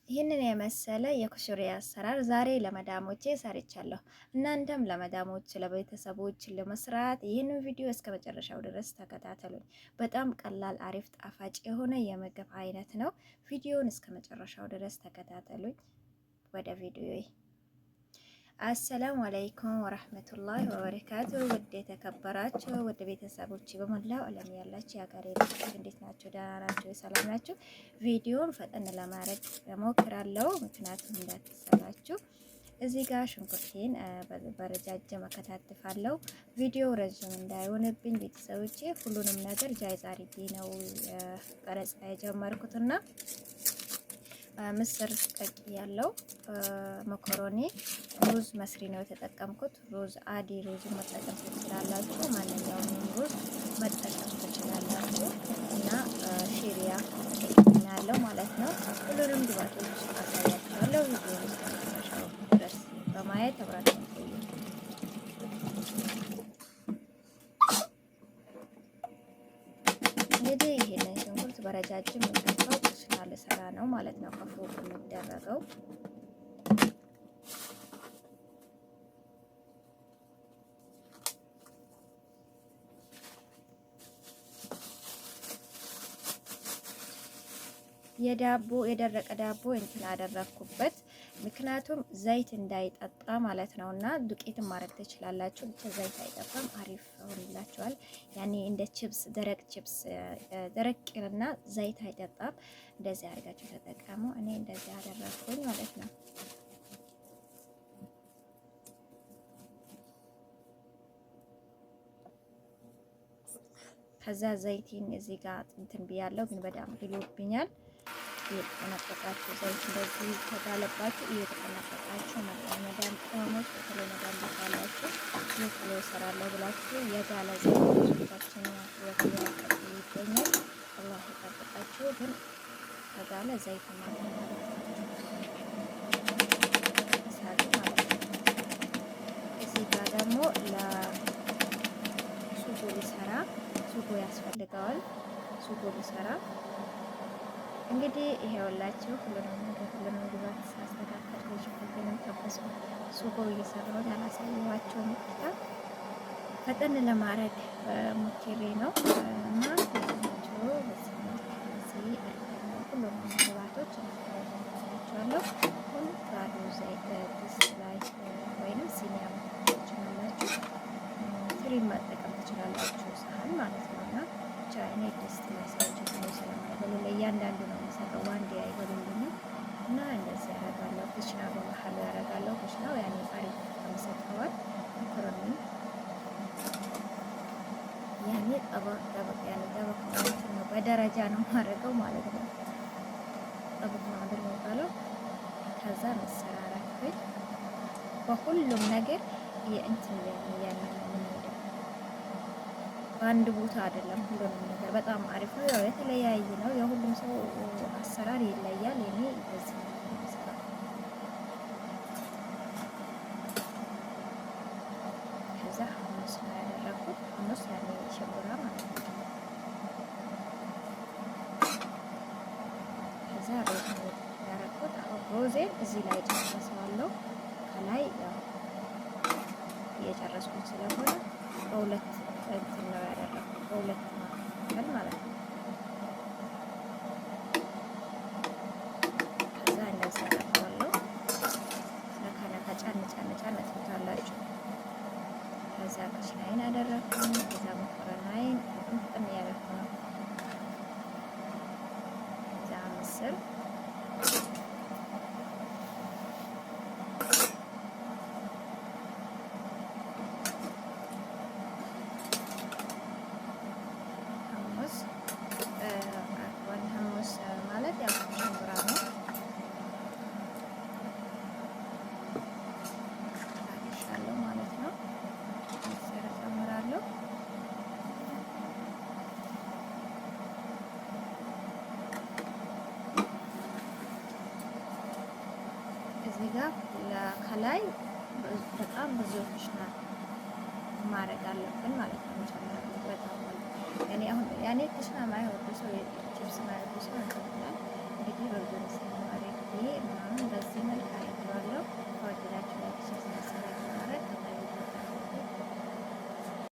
ይህንን የመሰለ የኩሽሪ አሰራር ዛሬ ለመዳሞቼ ሰርቻለሁ። እናንተም ለመዳሞች ለቤተሰቦች ለመስራት ይህንን ቪዲዮ እስከ መጨረሻው ድረስ ተከታተሉኝ። በጣም ቀላል፣ አሪፍ፣ ጣፋጭ የሆነ የምግብ አይነት ነው። ቪዲዮውን እስከ መጨረሻው ድረስ ተከታተሉኝ። ወደ ቪዲዮ። አሰላሙ አለይኩም ወራህመቱላሂ ወበረካቱ። ውድ የተከበራችሁ ውድ ቤተሰቦች በመላው ዓለም ያላችሁ የሀገሬ ልጆች እንዴት ናችሁ? ደህና ናችሁ? ሰላም ናችሁ? ቪዲዮን ፈጠን ለማድረግ እሞክራለሁ፣ ምክንያቱም እንዳትሰላችሁ። እዚህ ጋር ሽንኩርቴን በረጃጅም አከታትፋለሁ። ቪዲዮ ረዥም እንዳይሆንብኝ ቤተሰቦቼ ሁሉንም ነገር ጃይዝ አድርጌ ነው ቀረጻ የጀመርኩትና ምስር ቀቂ ያለው መኮሮኒ፣ ሩዝ መስሪ ነው የተጠቀምኩት። ሩዝ አዲ ሩዝ መጠቀም ትችላላችሁ፣ ማንኛውንም ሩዝ መጠቀም ትችላላችሁ። እና ሺሪያ ያለው ማለት ነው። ሁሉንም ግብአቶች አሳያችኋለሁ። ቪዲዮውን እስከ መጨረሻው ድረስ በማየት አብራችሁን ቆዩ። እንግዲህ ይሄንን ሽንኩርት በረጃጅም የምንከተው ስላለ ሰራ ነው ማለት ነው። ከፎቅ የሚደረገው የደረቀ ዳቦ እንትን አደረኩበት፣ ምክንያቱም ዘይት እንዳይጠጣ ማለት ነው። እና ዱቄትን ማድረግ ትችላላችሁ፣ ብቻ ዘይት አይጠጣም፣ አሪፍ ሆንላችኋል። ያኔ እንደ ቺፕስ ደረቅ ቺፕስ ደረቅና ዘይት አይጠጣም። እንደዚህ አድርጋችሁ ተጠቀሙ። እኔ እንደዚህ አደረኩኝ ማለት ነው። ከዛ ዘይቲን እዚህ ጋር እንትን ብያለሁ፣ ግን በጣም ግሎብኛል። እየተጠነቀቃችሁ ዘይት እንደዚህ ከጋለባችሁ እየተጠነቀቃችሁ መዳም ቅመሞች በተለይ መዳም ባላችሁ ይሄ እሰራለሁ ብላችሁ የጋለ ዘይት ቤታችን ወጥያቀጥ ይገኛል። አላህ ይጠብቃችሁ። ግን ከጋለ ዘይት ማለት ነው። እዚህ ጋር ደግሞ ለሱጎ ሊሰራ ሱጎ ያስፈልገዋል። ሱጎ ሊሰራ እንግዲህ ይሄውላችሁ ሁሉንም ግባት ሳስተካከል ሽንኩርቴንም ጠበስኩ። ሱጎ እየሰራሁ ያላሳየኋቸው ምክንያት ፈጠን ለማድረግ ሞክሬ ነው እና ሁሉንም ግባቶች እናስተካክላቸዋለሁ። ሁሉ ባዶ ዘይት ድስት ላይ ወይንም ሲኒያ ትችላላችሁ፣ ትሪም መጠቀም ትችላላችሁ፣ ሳህን ማለት ነው። እና ብቻ እኔ ድስት ላይ ሰዎች ነው ስለማይበሉ ለእያንዳንዱ ነው የሚሰጠው፣ ዋንዴ አይበሉልኝም። እና እንደዚህ ያደርጋለሁ። ኩሽና በመሀሉ ያደርጋለሁ። ኩሽናው ያኔ አሪፍ ተመሰጥተዋል። መኮረኒ ያኔ ጠበቅ ያለ ጠበቅ ማለት ነው፣ በደረጃ ነው ማድረገው ማለት ነው። ጠበቅ ነው አይደል የሚባለው። ከዛ መሰራራት በሁሉም ነገር የእንትን ያኔ በአንድ ቦታ አይደለም ሁሉንም ነገር። በጣም አሪፍ ነው። ያው የተለያየ ነው፣ የሁሉም ሰው አሰራር ይለያል። የኔ እንደዚህ ነው የሚሰራው። ከዛ ሐሙስ ነው ያደረኩት። ሐሙስ ያኔ ሽምብራ ማለት ነው። ከዛ ሮዝ ነው ያደረኩት። አሁን ሮዜን እዚህ ላይ ጨርሰዋለሁ። ከላይ ያው እየጨረስኩት ስለሆነ በሁለት እንትን ነው ያደረኩት፣ በሁለት ማከል ማለት ነው። ከዛ እንደዚህ አደርገዋለሁ። ነካ ጫን ትሉታላችሁ። ከዛ ኩሽናዬን አደረኩኝ። ከዛ መኮረናዬን እንትን ያደረኩ ነው። ከዛ ምስር ማለት ያው ሽምብራ ነው። ታዲሻለሁ ማለት ነው። ምስር ጨምራለሁ። እዚህ ጋር ከላይ በጣም ብዙ ኩሽና ማድረግ አለብን ማለት ነው። መጨመር በጣም ያኔ አሁን ያኔ ኩሽና ማይወዱ ሰው ቺፕስ ማይወዱ ሰው እንትን ይላል። እንግዲህ በብዙ